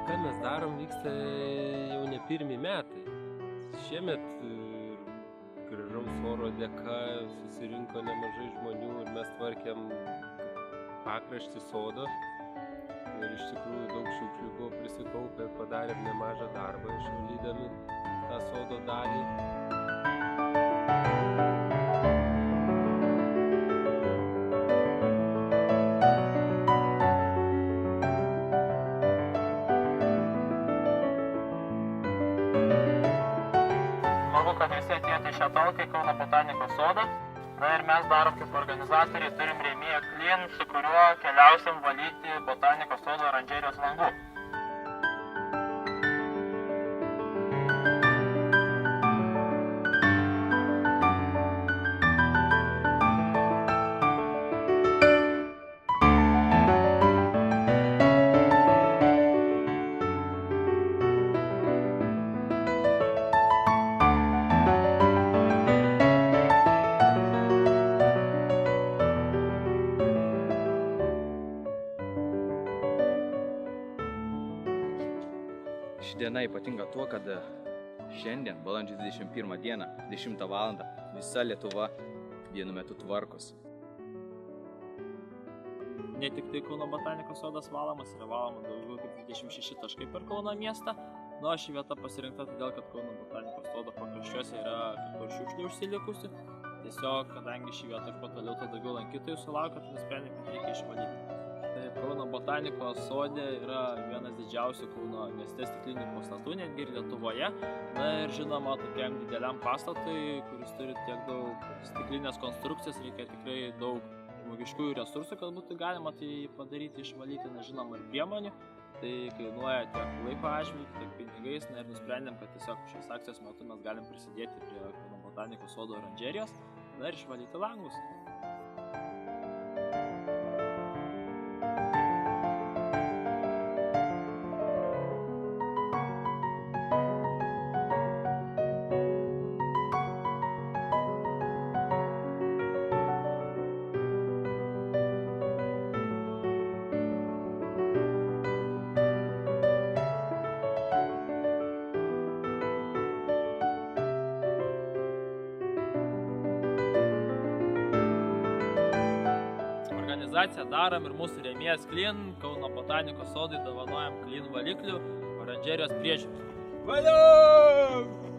ką mes darom, vyksta jau ne pirmi metai. Šiemet gražaus oro dėka susirinko nemažai žmonių ir mes tvarkėm pakraštį sodo. Ir iš tikrųjų daug šiukšlių buvo prisikaupę ir padarėm nemažą darbą išvalydami tą sodo dalį. Smagu, kad visi atėjote į šią talką į Kauno botanikos sodą. Na ir mes darom kaip organizatoriai, turim rėmėją Clean, su kuriuo keliausim valyti botanikos sodo oranžerijos langų. Ši diena ypatinga tuo, kad šiandien, balandžio 21 dieną, 10 val. Visa Lietuva vienu metu tvarkosi. Ne tik tai Kauno botanikos sodas valomas, yra valoma daugiau kaip 26 taškai per Kauno miestą. Nu, ši vieta pasirinkta todėl, kad Kauno botanikos sodo pakraščiuose yra kai kur šiukšlių užsilikusi. Tiesiog, kadangi ši vieta ir patoliau to daugiau lankytojų sulaukia, tai nusprendėme, kad reikia išvalyti. Kauno botanikos sode yra vienas didžiausių Kauno mieste stiklinių pastatų, netgi ir Lietuvoje. Na ir žinoma, tokiam dideliam pastatui, kuris turi tiek daug stiklinės konstrukcijas, reikia tikrai daug žmogiškųjų resursų, kad būtų galima tai padaryti, išvalyti, nežinoma, ir priemonių. Tai kainuoja tiek laiko atžvilgiu, tiek pinigais. Na ir nusprendėm, kad tiesiog šios akcijos metu mes galim prisidėti prie Kauno botanikos sodo oranžerijos, na ir išvalyti langus. Organizaciją darom ir mūsų rėmėjas Clean, Kauno botanikos sodui dovanojam Clean valiklių oranžerijos priežiūrą. Valio!